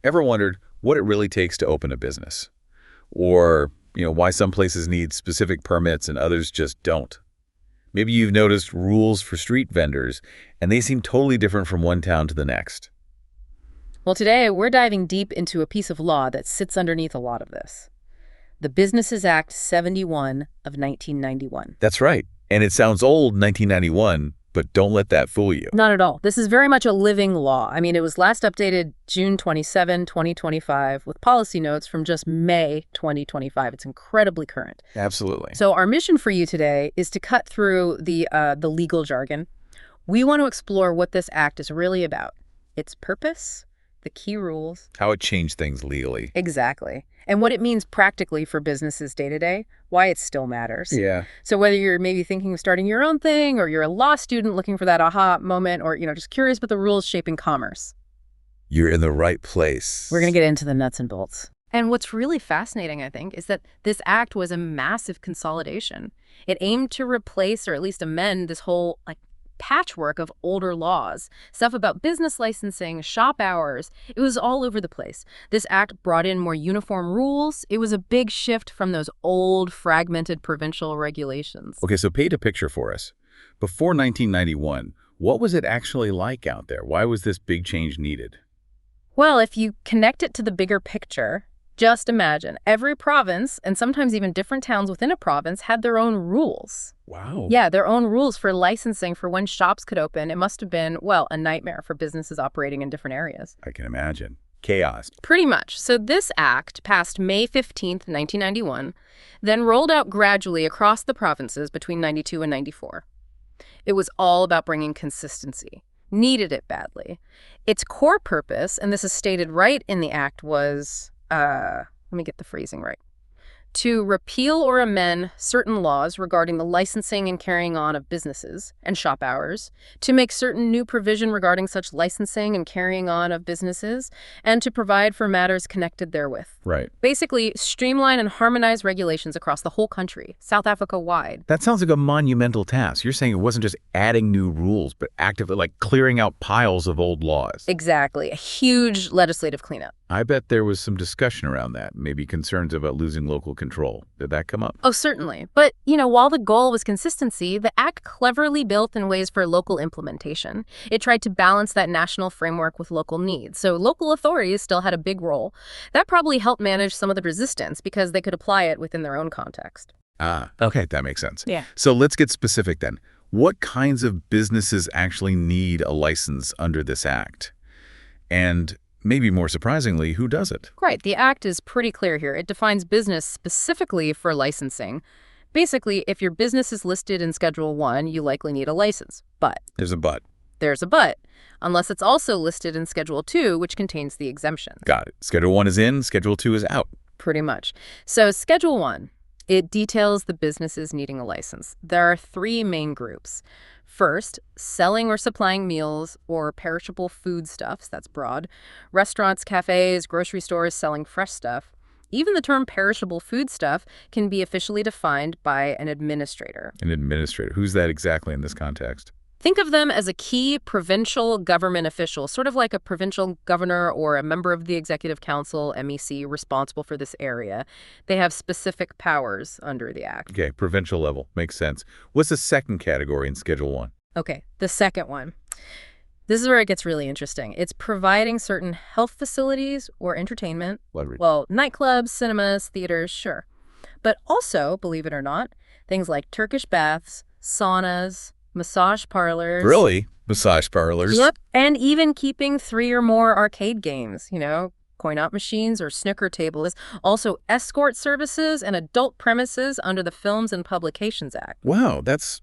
Ever wondered what it really takes to open a business? Or, why some places need specific permits and others just don't? Maybe you've noticed rules for street vendors, and they seem totally different from one town to the next. Well, today we're diving deep into a piece of law that sits underneath a lot of this. The Businesses Act 71 of 1991. That's right. And it sounds old, 1991, but don't let that fool you. Not at all. This is very much a living law. I mean, it was last updated June 27, 2025, with policy notes from just May 2025. It's incredibly current. Absolutely. So our mission for you today is to cut through the legal jargon. We want to explore what this act is really about, its purpose, the key rules. How it changed things legally. Exactly. And what it means practically for businesses day to day, why it still matters. Yeah. So whether you're maybe thinking of starting your own thing, or you're a law student looking for that aha moment, or, just curious about the rules shaping commerce, You're in the right place. we're going to get into the nuts and bolts. And what's really fascinating, I think, is that this act was a massive consolidation. It aimed to replace or at least amend this whole, patchwork of older laws, stuff about business licensing, shop hours. It was all over the place. This act brought in more uniform rules. It was a big shift from those old, fragmented provincial regulations. Okay, so paint a picture for us. Before 1991, what was it actually like out there? Why was this big change needed? Well, if you connect it to the bigger picture, just imagine every province, and sometimes even different towns within a province, had their own rules. Wow. Yeah, their own rules for licensing for when shops could open. It must have been, a nightmare for businesses operating in different areas. I can imagine. Chaos. Pretty much. So this act passed May 15th, 1991, then rolled out gradually across the provinces between 92 and 94. It was all about bringing consistency. Needed it badly. Its core purpose, and this is stated right in the act, was, let me get the phrasing right, to repeal or amend certain laws regarding the licensing and carrying on of businesses and shop hours, to make certain new provision regarding such licensing and carrying on of businesses, and to provide for matters connected therewith. Right. Basically, streamline and harmonize regulations across the whole country, South Africa-wide. That sounds like a monumental task. You're saying it wasn't just adding new rules, but actively clearing out piles of old laws. Exactly. A huge legislative cleanup. I bet there was some discussion around that, maybe concerns about losing local control. Did that come up? Oh, certainly. But, while the goal was consistency, the act cleverly built in ways for local implementation. It tried to balance that national framework with local needs. So local authorities still had a big role. That probably helped manage some of the resistance because they could apply it within their own context. Ah, okay, that makes sense. Yeah. So let's get specific then. What kinds of businesses actually need a license under this act? And maybe more surprisingly, who does it? Right. The act is pretty clear here. It defines business specifically for licensing. Basically, if your business is listed in Schedule 1, you likely need a license. But There's a but. there's a but, unless it's also listed in Schedule 2, which contains the exemptions. Got it. Schedule 1 is in, Schedule 2 is out. Pretty much. So Schedule 1, it details the businesses needing a license. There are three main groups. First, selling or supplying meals or perishable foodstuffs, that's broad. Restaurants, cafes, grocery stores selling fresh stuff. Even the term perishable foodstuff can be officially defined by an administrator. An administrator. Who's that exactly in this context? Think of them as a key provincial government official, sort of like a provincial governor or a member of the Executive Council, MEC, responsible for this area. They have specific powers under the act. Okay, provincial level. Makes sense. What's the second category in Schedule 1? Okay, the second one. This is where it gets really interesting. It's providing certain health facilities or entertainment. Well, nightclubs, cinemas, theaters, sure. But also, believe it or not, things like Turkish baths, saunas, massage parlors. Really? Massage parlors? Yep. And even keeping 3 or more arcade games, coin-op machines or snooker tables. Also escort services and adult premises under the Films and Publications Act. Wow, that's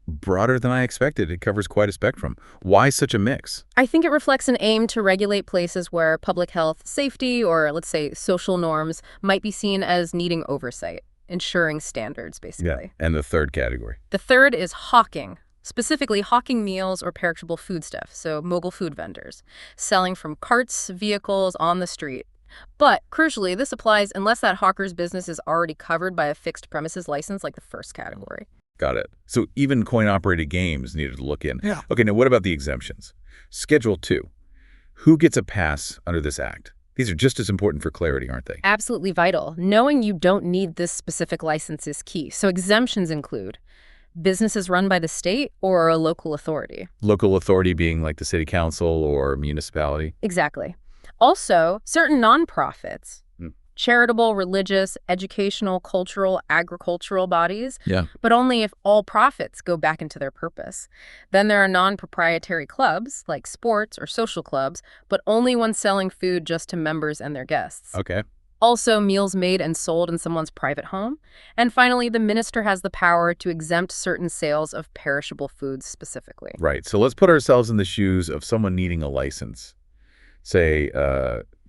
broader than I expected. It covers quite a spectrum. Why such a mix? I think it reflects an aim to regulate places where public health, safety, or let's say social norms might be seen as needing oversight, ensuring standards, basically. Yeah. And the third category? The third is hawking, specifically hawking meals or perishable foodstuff, so mogul food vendors, selling from carts, vehicles on the street. But crucially, this applies unless that hawker's business is already covered by a fixed premises license like the first category. Got it. So even coin-operated games needed to look in. Yeah. Okay, now what about the exemptions? Schedule 2. Who gets a pass under this act? These are just as important for clarity, aren't they? Absolutely vital. Knowing you don't need this specific license is key. So exemptions include businesses run by the state or a local authority. Local authority being like the city council or municipality. Exactly. Also, certain nonprofits, Hmm. charitable, religious, educational, cultural, agricultural bodies, Yeah. but only if all profits go back into their purpose. Then there are non-proprietary clubs, like sports or social clubs, but only when selling food just to members and their guests. Okay. Also, meals made and sold in someone's private home. And finally, the minister has the power to exempt certain sales of perishable foods specifically. Right. So let's put ourselves in the shoes of someone needing a license. Say,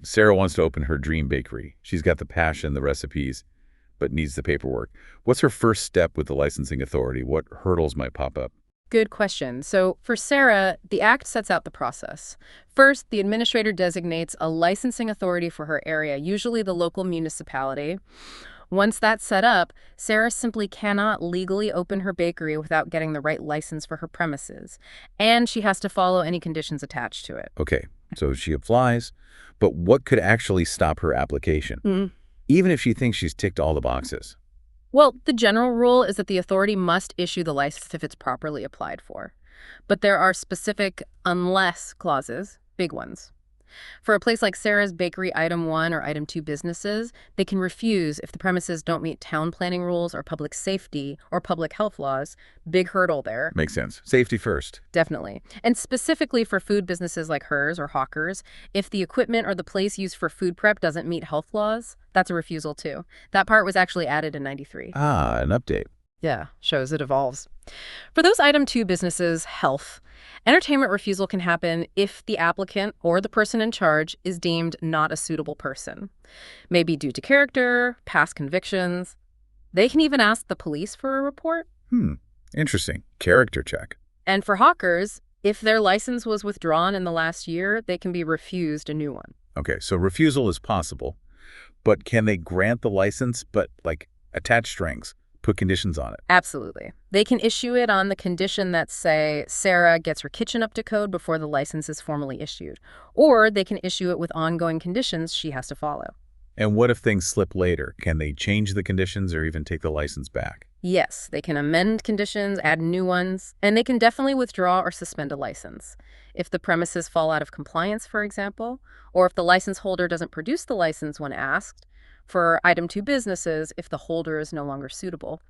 Sarah wants to open her dream bakery. She's got the passion, the recipes, but needs the paperwork. What's her first step with the licensing authority? What hurdles might pop up? Good question. So for Sarah, the Act sets out the process. First, the administrator designates a licensing authority for her area, usually the local municipality. Once that's set up, Sarah simply cannot legally open her bakery without getting the right license for her premises, and she has to follow any conditions attached to it. Okay, so she applies, but what could actually stop her application? Even if she thinks she's ticked all the boxes. Well, the general rule is that the authority must issue the license if it's properly applied for. But there are specific unless clauses, big ones. For a place like Sarah's Bakery Item 1 or Item 2 businesses, they can refuse if the premises don't meet town planning rules or public safety or public health laws. Big hurdle there. Makes sense. Safety first. Definitely. And specifically for food businesses like hers or Hawkers, if the equipment or the place used for food prep doesn't meet health laws, that's a refusal too. That part was actually added in '93. Ah, an update. Yeah, shows it evolves. For those Item 2 businesses, health, entertainment refusal can happen if the applicant or the person in charge is deemed not a suitable person. Maybe due to character, past convictions. They can even ask the police for a report. Interesting. Character check. And for Hawkers, if their license was withdrawn in the last year, they can be refused a new one. Okay, so refusal is possible, but can they grant the license but, like, attach strings? Put conditions on it? Absolutely. They can issue it on the condition that, say, Sarah gets her kitchen up to code before the license is formally issued. Or they can issue it with ongoing conditions she has to follow. And what if things slip later? Can they change the conditions or even take the license back? Yes, they can amend conditions, add new ones, and they can definitely withdraw or suspend a license. If the premises fall out of compliance, for example, or if the license holder doesn't produce the license when asked, for Item 2 businesses if the holder is no longer suitable,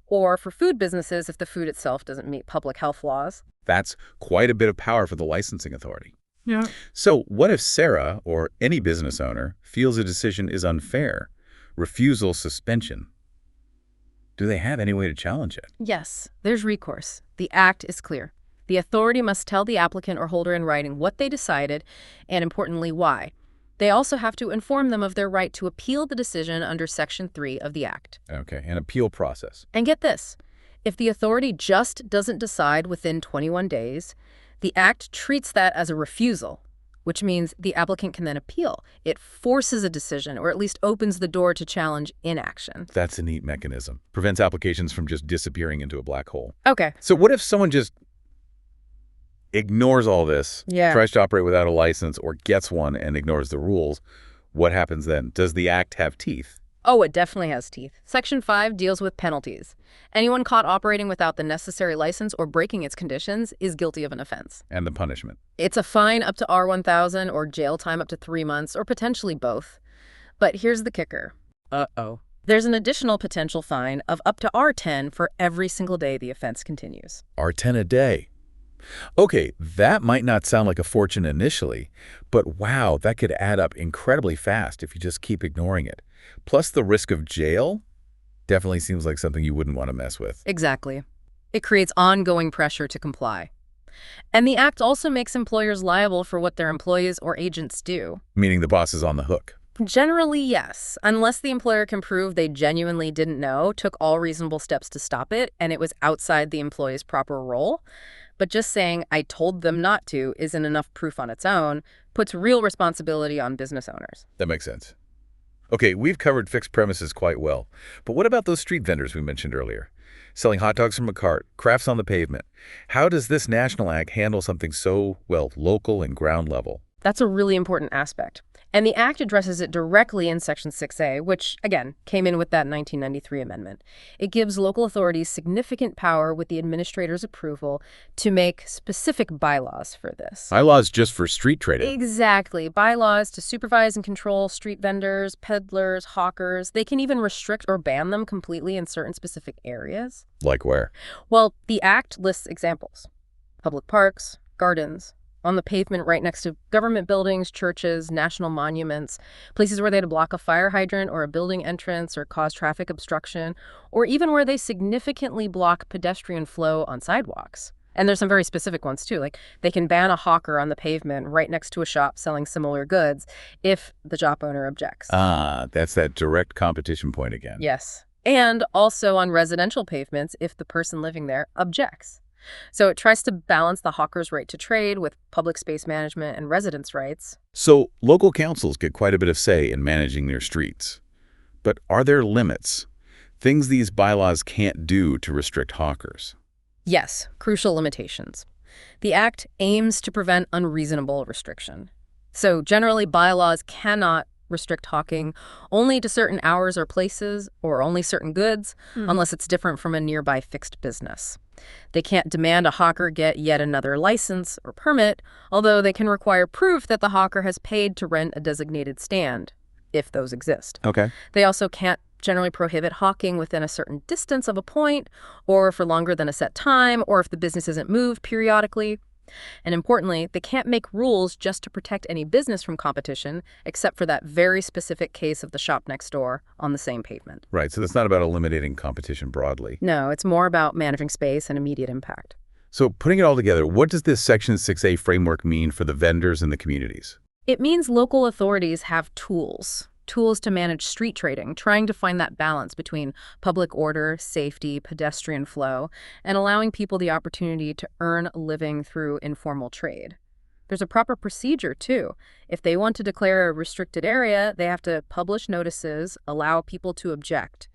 or for food businesses if the food itself doesn't meet public health laws. That's quite a bit of power for the licensing authority. Yeah. So what if Sarah, or any business owner, feels a decision is unfair? Refusal, suspension. Do they have any way to challenge it? Yes, there's recourse. The Act is clear. The authority must tell the applicant or holder in writing what they decided, and importantly, why. They also have to inform them of their right to appeal the decision under Section 3 of the Act. Okay, an appeal process. And get this, if the authority just doesn't decide within 21 days, the Act treats that as a refusal, which means the applicant can then appeal. It forces a decision, or at least opens the door to challenge inaction. That's a neat mechanism. Prevents applications from just disappearing into a black hole. Okay. So what if someone just ignores all this, tries to operate without a license, or gets one and ignores the rules? What happens then? Does the Act have teeth? Oh, it definitely has teeth. Section 5 deals with penalties. Anyone caught operating without the necessary license or breaking its conditions is guilty of an offense. And the punishment? It's a fine up to R1,000 or jail time up to 3 months or potentially both. But here's the kicker. Uh-oh. There's an additional potential fine of up to R10 for every single day the offense continues. R10 a day. Okay, that might not sound like a fortune initially, but wow, that could add up incredibly fast if you just keep ignoring it. Plus the risk of jail definitely seems like something you wouldn't want to mess with. Exactly. It creates ongoing pressure to comply. And the Act also makes employers liable for what their employees or agents do. Meaning the boss is on the hook. Generally, yes, unless the employer can prove they genuinely didn't know, took all reasonable steps to stop it, and it was outside the employee's proper role. But just saying, I told them not to, isn't enough proof on its own, puts real responsibility on business owners. That makes sense. Okay, we've covered fixed premises quite well. But what about those street vendors we mentioned earlier? Selling hot dogs from a cart, crafts on the pavement. How does this National Act handle something so, well, local and ground level? That's a really important aspect. And the Act addresses it directly in Section 6A, which, again, came in with that 1993 amendment. It gives local authorities significant power with the administrator's approval to make specific bylaws for this. Bylaws just for street trading. Exactly. Bylaws to supervise and control street vendors, peddlers, hawkers. They can even restrict or ban them completely in certain specific areas. Like where? Well, the Act lists examples. Public parks, gardens, on the pavement right next to government buildings, churches, national monuments, places where they had to block a fire hydrant or a building entrance or cause traffic obstruction, or even where they significantly block pedestrian flow on sidewalks. And there's some very specific ones, too. Like, they can ban a hawker on the pavement right next to a shop selling similar goods if the shop owner objects. Ah, that's that direct competition point again. Yes. And also on residential pavements if the person living there objects. So it tries to balance the hawker's right to trade with public space management and residents' rights. So local councils get quite a bit of say in managing their streets. But are there limits? Things these bylaws can't do to restrict hawkers? Yes, crucial limitations. The Act aims to prevent unreasonable restriction. So generally, bylaws cannot restrict hawking only to certain hours or places or only certain goods unless it's different from a nearby fixed business. They can't demand a hawker get yet another license or permit, although they can require proof that the hawker has paid to rent a designated stand, if those exist. Okay. They also can't generally prohibit hawking within a certain distance of a point, or for longer than a set time, or if the business isn't moved periodically. And importantly, they can't make rules just to protect any business from competition, except for that very specific case of the shop next door on the same pavement. Right, so that's not about eliminating competition broadly. No, it's more about managing space and immediate impact. So putting it all together, what does this Section 6A framework mean for the vendors and the communities? It means local authorities have tools to manage street trading, trying to find that balance between public order, safety, pedestrian flow, and allowing people the opportunity to earn a living through informal trade. There's a proper procedure, too. If they want to declare a restricted area, they have to publish notices, allow people to object.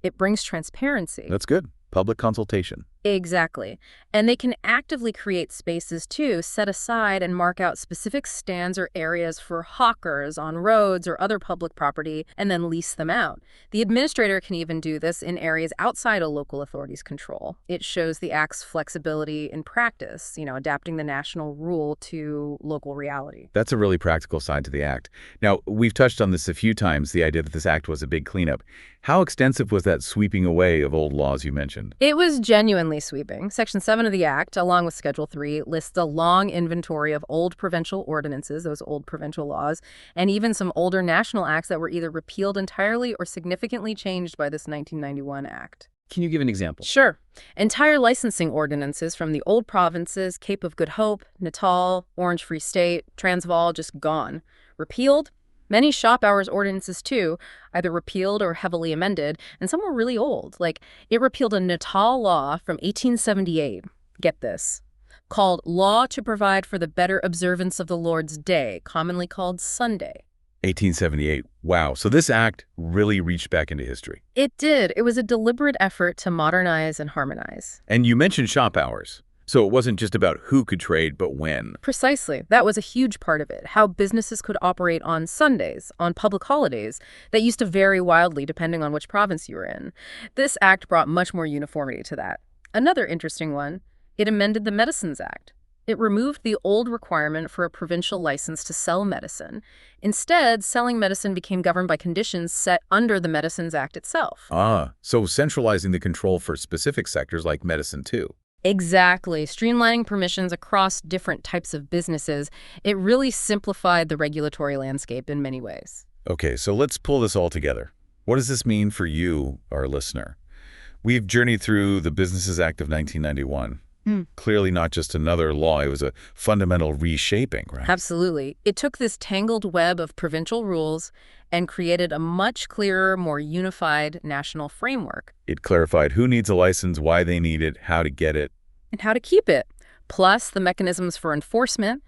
It brings transparency. That's good. Public consultation. Exactly. And they can actively create spaces, too, set aside and mark out specific stands or areas for hawkers on roads or other public property and then lease them out. The administrator can even do this in areas outside a local authority's control. It shows the Act's flexibility in practice, adapting the national rule to local reality. That's a really practical side to the Act. Now, we've touched on this a few times, the idea that this Act was a big cleanup. How extensive was that sweeping away of old laws you mentioned? It was genuinely sweeping. Section 7 of the Act, along with Schedule 3, lists a long inventory of old provincial ordinances, those old provincial laws, and even some older national acts that were either repealed entirely or significantly changed by this 1991 Act. Can you give an example? Sure. Entire licensing ordinances from the old provinces, Cape of Good Hope, Natal, Orange Free State, Transvaal, just gone. Repealed? Many shop hours ordinances, too, either repealed or heavily amended, and some were really old. Like, it repealed a Natal law from 1878, get this, called Law to Provide for the Better Observance of the Lord's Day, commonly called Sunday. 1878. Wow. So this Act really reached back into history. It did. It was a deliberate effort to modernize and harmonize. And you mentioned shop hours. So it wasn't just about who could trade, but when. Precisely. That was a huge part of it, how businesses could operate on Sundays, on public holidays, that used to vary wildly depending on which province you were in. This act brought much more uniformity to that. Another interesting one, it amended the Medicines Act. It removed the old requirement for a provincial license to sell medicine. Instead, selling medicine became governed by conditions set under the Medicines Act itself. Ah, so centralizing the control for specific sectors like medicine, too. Exactly. Streamlining permissions across different types of businesses, it really simplified the regulatory landscape in many ways. Okay, so let's pull this all together. What does this mean for you, our listener? We've journeyed through the Businesses Act of 1991. Clearly not just another law, it was a fundamental reshaping, right? Absolutely. It took this tangled web of provincial rules and created a much clearer, more unified national framework. It clarified who needs a license, why they need it, how to get it. And how to keep it, plus the mechanisms for enforcement,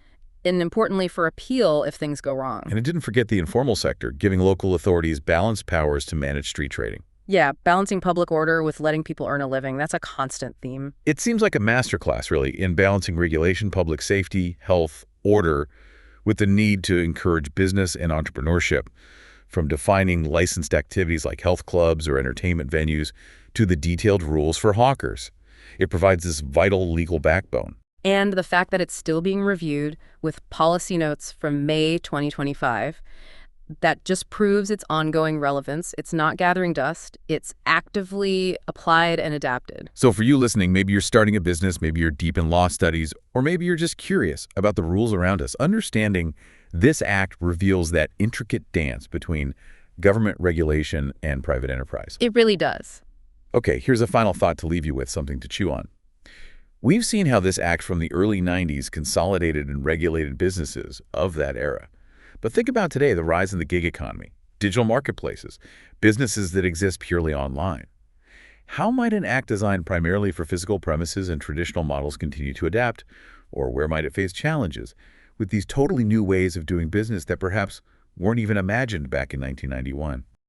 and importantly for appeal if things go wrong. And it didn't forget the informal sector, giving local authorities balanced powers to manage street trading. Yeah, balancing public order with letting people earn a living, that's a constant theme. It seems like a masterclass, really, in balancing regulation, public safety, health, order, with the need to encourage business and entrepreneurship, from defining licensed activities like health clubs or entertainment venues to the detailed rules for hawkers. It provides this vital legal backbone. And the fact that it's still being reviewed with policy notes from May 2025, that just proves its ongoing relevance. It's not gathering dust. It's actively applied and adapted. So for you listening, maybe you're starting a business, maybe you're deep in law studies, or maybe you're just curious about the rules around us. Understanding this act reveals that intricate dance between government regulation and private enterprise. It really does. Okay, here's a final thought to leave you with, something to chew on. We've seen how this act from the early 90s consolidated and regulated businesses of that era. But think about today, the rise in the gig economy, digital marketplaces, businesses that exist purely online. How might an act designed primarily for physical premises and traditional models continue to adapt? Or where might it face challenges with these totally new ways of doing business that perhaps weren't even imagined back in 1991?